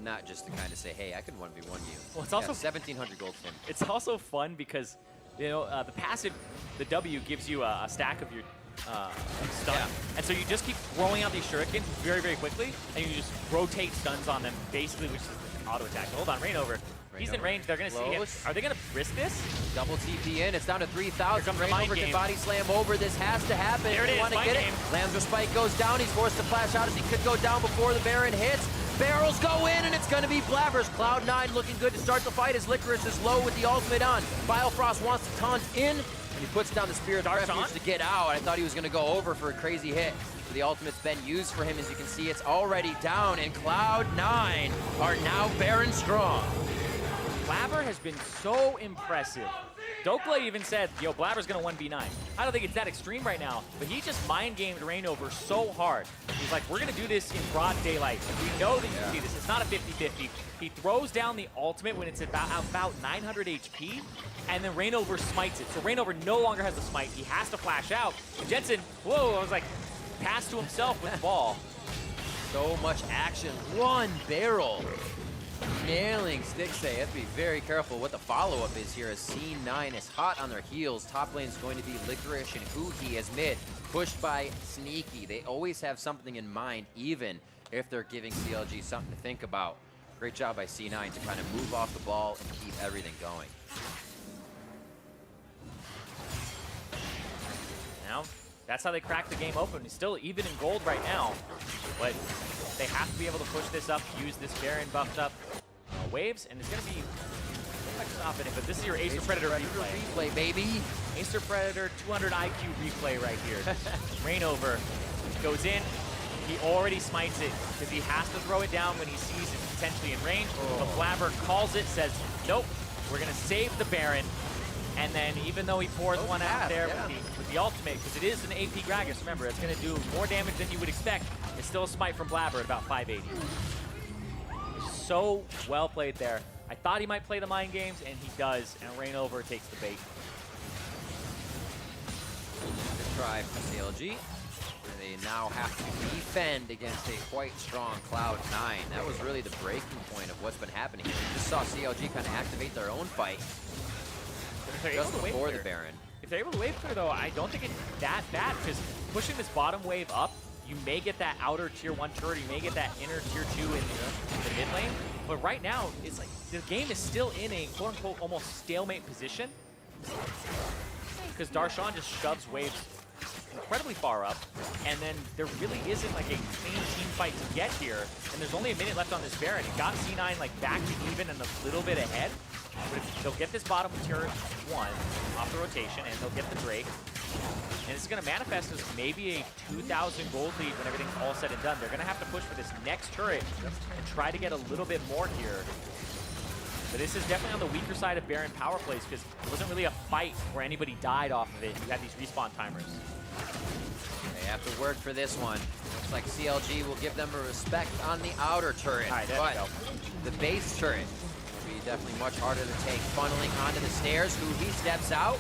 Not just to kind of say, hey, I can 1v1 you. Well, it's also 1,700 gold for him. It's also fun because, you know, the passive, the W gives you a stack of your stun. Yeah. And so you just keep throwing out these shurikens very, very quickly, and you just rotate stuns on them, basically, which is auto attack. Hold on, Rainover. He's in range. They're going to see him. Are they going to risk this? Double TP in. It's down to 3,000. Rainover can body slam over. This has to happen. There it is. Want to get it. Lambs spike goes down. He's forced to flash out as he could go down before the Baron hits. Barrels go in, and it's going to be Blabber's. Cloud9 looking good to start the fight as LCR is low with the ultimate on. Biofrost wants to taunt in, and he puts down the Spirit Refuge to get out. I thought he was going to go over for a crazy hit. The ultimate's been used for him. As you can see, it's already down, and Cloud9 are now Baron strong. Blabber has been so impressive. Dokla even said, yo, Blabber's gonna 1v9. I don't think it's that extreme right now, but he just mind-gamed Rainover so hard. He's like, we're gonna do this in broad daylight. We know that you can see this. It's not a 50-50. He throws down the ultimate when it's about 900 HP, and then Rainover smites it. So Rainover no longer has the smite. He has to flash out. And Jensen, whoa, I was like, pass to himself with the ball. So much action. One barrel. Nailing Stixay. Have to be very careful what the follow-up is here as C9 is hot on their heels. Top lane is going to be Licorice and Huki as mid. Pushed by Sneaky. They always have something in mind, even if they're giving CLG something to think about. Great job by C9 to kind of move off the ball and keep everything going. Now, that's how they crack the game open. He's still even in gold right now, but they have to be able to push this up, use this Baron buffed up waves, and it's going to be stopping it, but this is your Acer Predator replay. Baby. Acer Predator 200 IQ replay right here. Rainover goes in. He already smites it because he has to throw it down when he sees it's potentially in range. But Blabber calls it, says, nope, we're going to save the Baron. And then even though he pours one out there with the ultimate, because it is an AP Gragas, remember, it's going to do more damage than you would expect. It's still a smite from Blabber at about 580. So well played there. I thought he might play the mind games, and he does, and Rainover takes the bait. Good try from CLG. They now have to defend against a quite strong Cloud9. That was really the breaking point of what's been happening here. We just saw CLG kind of activate their own fight just before the Baron. If they're able to wave clear, though, I don't think it's that bad, because pushing this bottom wave up, you may get that outer tier 1 turret, you may get that inner tier 2 in the mid lane, but right now, it's like the game is still in a quote-unquote almost stalemate position, because Darshan just shoves waves incredibly far up, and then there really isn't like a clean team fight to get here, and there's only a minute left on this Baron. It got C9 like back to even and a little bit ahead, but if they'll get this bottom tier 1 off the rotation, and they'll get the Drake, and it's going to manifest as maybe a 2,000 gold lead when everything's all said and done. They're going to have to push for this next turret and try to get a little bit more here. But this is definitely on the weaker side of Baron power plays, because it wasn't really a fight where anybody died off of it. You had these respawn timers. They have to work for this one. Looks like CLG will give them a respect on the outer turret. All right, there we go. The base turret will be definitely much harder to take. Funneling onto the stairs. Huki steps out.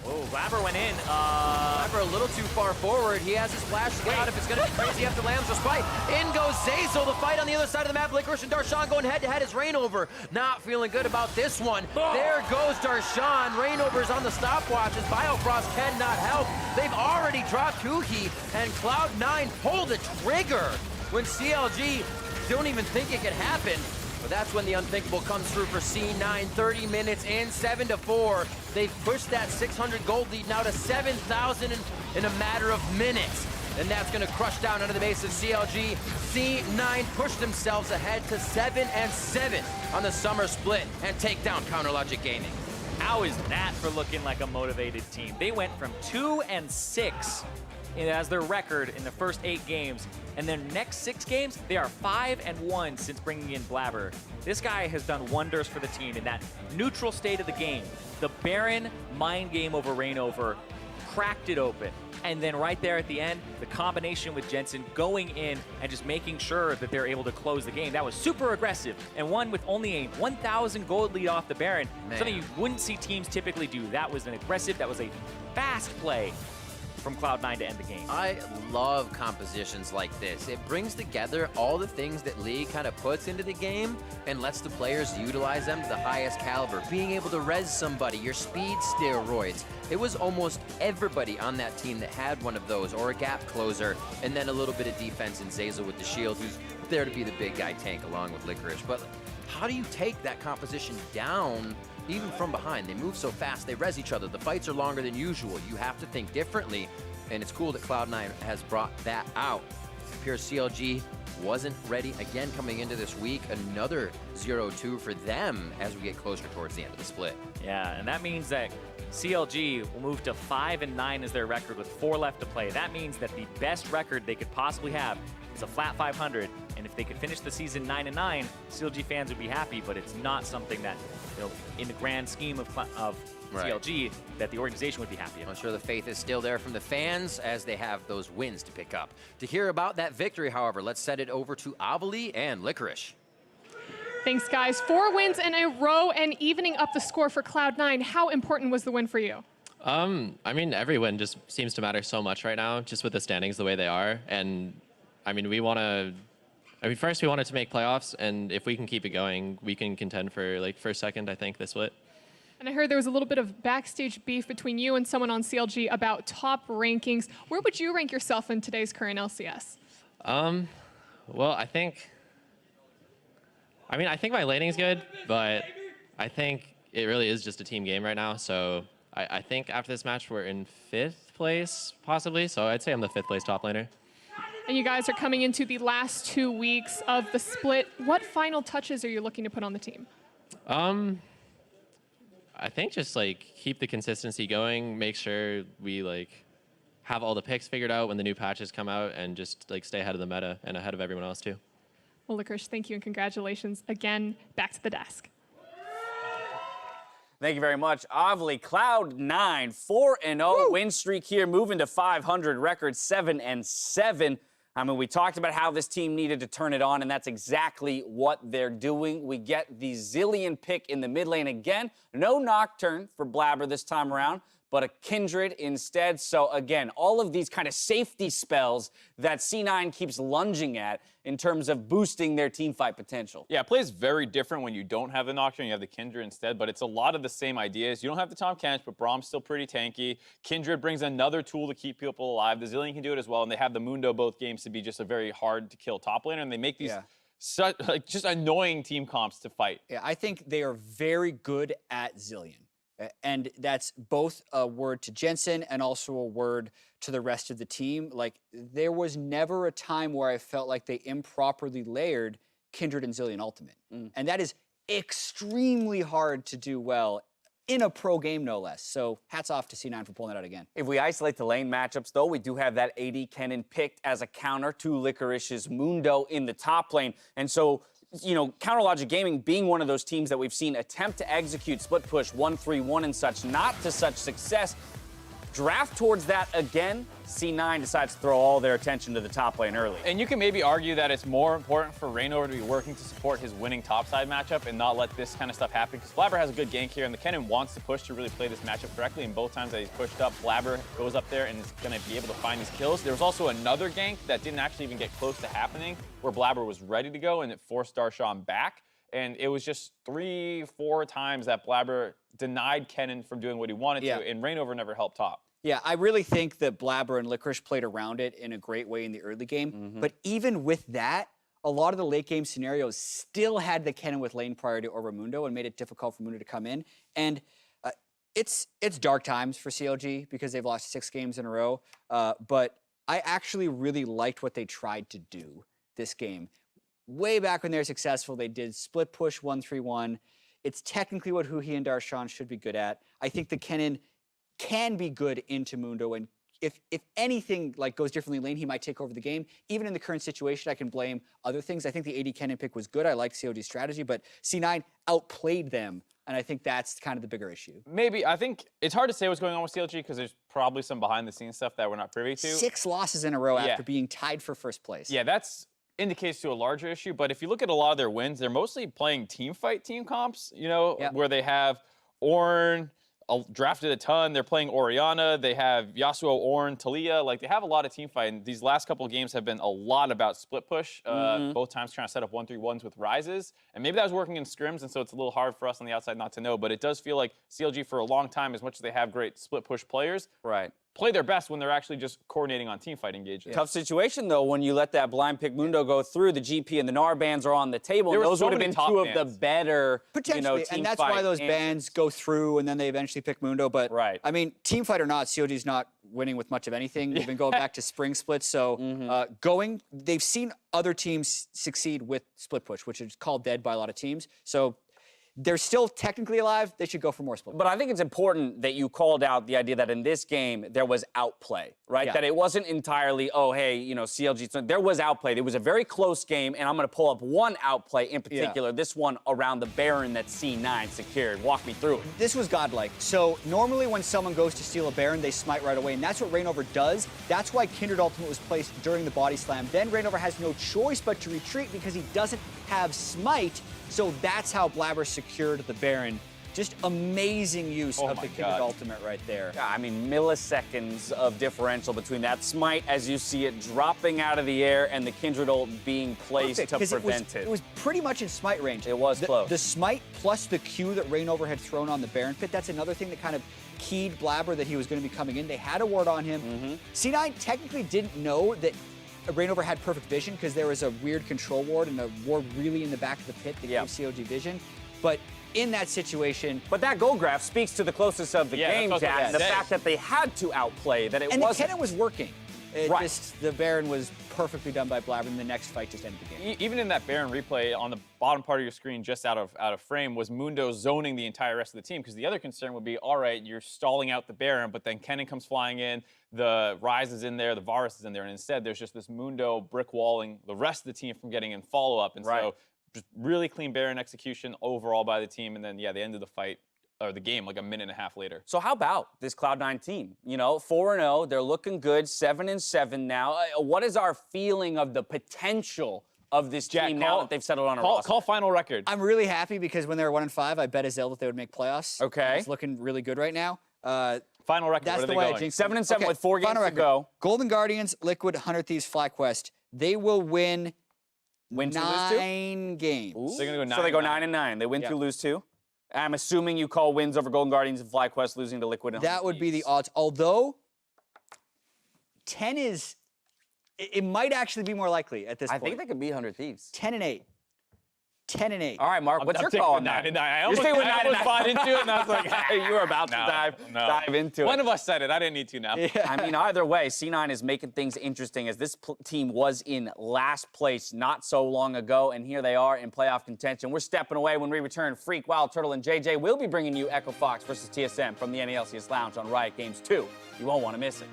Oh, Blabber went in. Blabber a little too far forward. He has his flash to get out if it's going to be crazy after Lamb's respite. In goes Zeyzal. The fight on the other side of the map. Licorice and Darshan going head-to-head as Rainover. Not feeling good about this one. There goes Darshan. Rainover's on the stopwatch as Biofrost cannot help. They've already dropped Huki, and Cloud9 pull the trigger when CLG don't even think it could happen. But that's when the unthinkable comes through for C9. 30 minutes in, 7-4. They've pushed that 600 gold lead now to 7,000 in a matter of minutes. And that's going to crush down under the base of CLG. C9 pushed themselves ahead to 7-7 on the summer split and take down Counterlogic Gaming. How is that for looking like a motivated team? They went from 2-6 as their record in the first 8 games, and their next 6 games, they are 5-1 since bringing in Blabber. This guy has done wonders for the team in that neutral state of the game. The Baron mind game over Rainover cracked it open. And then right there at the end, the combination with Jensen going in and just making sure that they're able to close the game. That was super aggressive, and one with only a 1,000 gold lead off the Baron. Something you wouldn't see teams typically do. That was an aggressive, that was a fast play from Cloud9 to end the game. I love compositions like this. It brings together all the things that League kind of puts into the game and lets the players utilize them to the highest caliber. Being able to res somebody, your speed steroids. It was almost everybody on that team that had one of those, or a gap closer, and then a little bit of defense in Zeyzal with the shield, who's there to be the big guy tank along with Licorice. But how do you take that composition down even from behind? They move so fast, they res each other. The fights are longer than usual. You have to think differently, and it's cool that Cloud9 has brought that out. It appears CLG wasn't ready again coming into this week. Another 0-2 for them as we get closer towards the end of the split. Yeah, and that means that CLG will move to 5-9 as their record with 4 left to play. That means that the best record they could possibly have is a flat 500, and if they could finish the season 9-9, CLG fans would be happy, but it's not something that, you know, in the grand scheme of CLG, that the organization would be happy about. I'm sure the faith is still there from the fans as they have those wins to pick up. To hear about that victory, however, let's send it over to Avali and LCKR. Thanks, guys. 4 wins in a row and evening up the score for Cloud9. How important was the win for you? I mean, every win just seems to matter so much right now, just with the standings the way they are. And I mean, first we wanted to make playoffs, and if we can keep it going, we can contend for like first, second, I think, this split. And I heard there was a little bit of backstage beef between you and someone on CLG about top rankings. Where would you rank yourself in today's current LCS? Well, I think my laning is good, but I think it really is just a team game right now. So I think after this match, we're in 5th place, possibly. So I'd say I'm the 5th place top laner. And you guys are coming into the last 2 weeks of the split. What final touches are you looking to put on the team? I think just like keep the consistency going, make sure we like have all the picks figured out when the new patches come out, and just like stay ahead of the meta and ahead of everyone else too. Well, LCKR, thank you and congratulations again. Back to the desk. Thank you very much, Avli. Cloud9, 4-0 win streak here, moving to 500, record 7-7. I mean, we talked about how this team needed to turn it on, and that's exactly what they're doing. We get the Zilean pick in the mid lane again. No Nocturne for Blabber this time around, but a Kindred instead. So again, all of these kind of safety spells that C9 keeps lunging at in terms of boosting their teamfight potential. Yeah, it plays very different when you don't have the Nocturne, you have the Kindred instead, but it's a lot of the same ideas. You don't have the Tahm Kench, but Brahm's still pretty tanky. Kindred brings another tool to keep people alive. The Zilean can do it as well, and they have the Mundo both games to be just a very hard to kill top laner, and they make these such, like, just annoying team comps to fight. Yeah, I think they are very good at Zilean. And that's both a word to Jensen and also a word to the rest of the team. Like, there was never a time where I felt like they improperly layered Kindred and Zilean Ultimate. And that is extremely hard to do well in a pro game, no less. So hats off to C9 for pulling it out again. If we isolate the lane matchups, though, we do have that AD Kennen picked as a counter to LCKRish's Mundo in the top lane. And so, you know, Counterlogic Gaming being one of those teams that we've seen attempt to execute split push 1-3-1 and such, not to such success. Draft towards that again, C9 decides to throw all their attention to the top lane early. And you can maybe argue that it's more important for Reignover to be working to support his winning topside matchup and not let this kind of stuff happen, because Blabber has a good gank here, and the Kennen wants to push to really play this matchup correctly, and both times that he's pushed up, Blabber goes up there and is going to be able to find these kills. There was also another gank that didn't actually even get close to happening, where Blabber was ready to go, and it forced Darshan back. And it was just 3-4 times that Blabber denied Kennen from doing what he wanted to, and Reignover never helped top. Yeah, I really think that Blabber and LCKRish played around it in a great way in the early game. But even with that, a lot of the late game scenarios still had the Kennen with lane priority over Mundo and made it difficult for Mundo to come in. And it's dark times for CLG because they've lost 6 games in a row. But I actually really liked what they tried to do this game. Way back when they were successful, they did split push 1-3-1. It's technically what Huhi and Darshan should be good at. I think the Kennen can be good into Mundo, and if anything like goes differently lane, he might take over the game. Even in the current situation, I can blame other things. I think the AD Kennen pick was good. I like COG's strategy, but C9 outplayed them, and I think that's kind of the bigger issue. Maybe. I think it's hard to say what's going on with CLG because there's probably some behind-the-scenes stuff that we're not privy to. 6 losses in a row after being tied for first place. Yeah, that's indicates to a larger issue, but if you look at a lot of their wins, they're mostly playing team fight team comps, you know, where they have Ornn, drafted a ton. They're playing Orianna. They have Yasuo, Ornn, Talia. Like, they have a lot of team fight. And these last couple of games have been a lot about split push. Both times trying to set up 1-3-1s with rises. And maybe that was working in scrims, and so it's a little hard for us on the outside not to know. But it does feel like CLG for a long time, as much as they have great split push players, play their best when they're actually just coordinating on team fight engagements. Tough situation, though, when you let that blind pick Mundo go through. The GP and the NAR bans are on the table. There were Those so would have many been top two of bans. the better, Potentially, team and that's fight why those answers. bans go through, and then they eventually pick Mundo. But Right. I mean, team fight or not, COG's not winning with much of anything. We've been going back to spring splits, so they've seen other teams succeed with split push, which is called dead by a lot of teams. So they're still technically alive. They should go for more split. But I think it's important that you called out the idea that in this game there was outplay, right? Yeah. That it wasn't entirely, oh, hey, CLG. There was outplay. It was a very close game, and I'm going to pull up one outplay in particular, this one around the Baron that C9 secured. Walk me through it. This was godlike. So normally when someone goes to steal a Baron, they smite right away, and that's what Reignover does. That's why Kindred Ultimate was placed during the body slam. Then Reignover has no choice but to retreat because he doesn't have smite. So that's how Blabber secured the Baron. Just amazing use of my the Kindred God. Ultimate right there. Yeah, I mean, milliseconds of differential between that smite as you see it dropping out of the air and the Kindred ult being placed Perfect, to 'cause prevent it was pretty much in smite range. It was close. The smite plus the Q that Reignover had thrown on the Baron pit, that's another thing that kind of keyed Blabber that he was going to be coming in. They had a ward on him. C9 technically didn't know that Reignover had perfect vision because there was a weird control ward and a ward really in the back of the pit that gave COG vision. But in that situation... But that goal graph speaks to the closest of the game, that's what I was Jack. The gonna say. fact that they had to outplay, that it And the wasn't... cannon was working. It Right. just, the Baron was perfectly done by Blabber, and the next fight just ended the game. Even in that Baron replay, on the bottom part of your screen, just out of frame, was Mundo zoning the entire rest of the team. Because the other concern would be, all right, you're stalling out the Baron, but then Kennen comes flying in, the Ryze is in there, the Varus is in there, and instead there's just this Mundo brick walling the rest of the team from getting in follow-up. And so just really clean Baron execution overall by the team. And then, they ended the fight, or the game, like a minute and a half later. So how about this Cloud9 team? 4-0, they're looking good, 7-7 now. What is our feeling of the potential of this team now that they've settled on a roster? Call final record. I'm really happy because when they were 1-5, I bet Azel that they would make playoffs. Okay. It's looking really good right now. Final record, That's what are the they way I going? jinxed it. 7-7 with 4 games final to record. go. Golden Guardians, Liquid, 100 Thieves, FlyQuest. They will win Win 2, lose 2? 9 games. They're going to go 9. So they go 9-9. They win 2, lose 2. I'm assuming you call wins over Golden Guardians and FlyQuest losing to Liquid and That would be the odds. Although 10 is, it might actually be more likely at this point. I think they could beat 100 Thieves. 10-8. 10-8. All right, Mark, what's your taking call the on that? 9-9. I You're almost, staying with I 9-9. almost bought into it, and I was like, You were about to dive into One it. of us said it. I didn't need to now. I mean, either way, C9 is making things interesting as this team was in last place not so long ago, and here they are in playoff contention. We're stepping away when we return. Freak, Wild Turtle, and JJ will be bringing you Echo Fox versus TSM from the LCS Lounge on Riot Games 2. You won't want to miss it.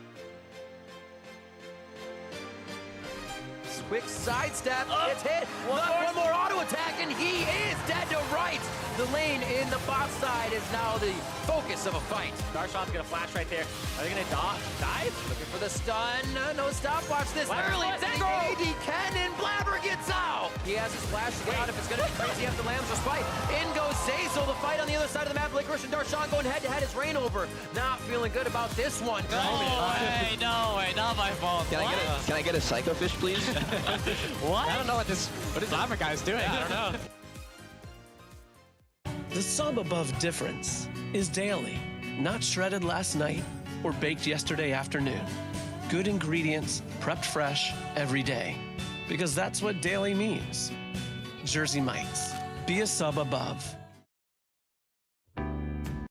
Quick sidestep, it's hit. One more auto attack, and he is dead to right. The lane in the bot side is now the focus of a fight. Darshan's gonna flash right there. Are they gonna dive? Looking for the stun. No stopwatch. This early AD Cannon. Blabber gets out. He has his flash to get out if it's going to be crazy after Lamb's respite. In goes Zazel. The fight on the other side of the map. LCYR and Darshan going head-to-head is Reignover. Not feeling good about this one. No way, not my fault. Can I get a Psycho Fish, please? What? I don't know what this Blabber guy's doing. I don't know. The sub above difference is daily, not shredded last night or baked yesterday afternoon. Good ingredients, prepped fresh every day. Because that's what daily means. Jersey Mites. Be a sub above.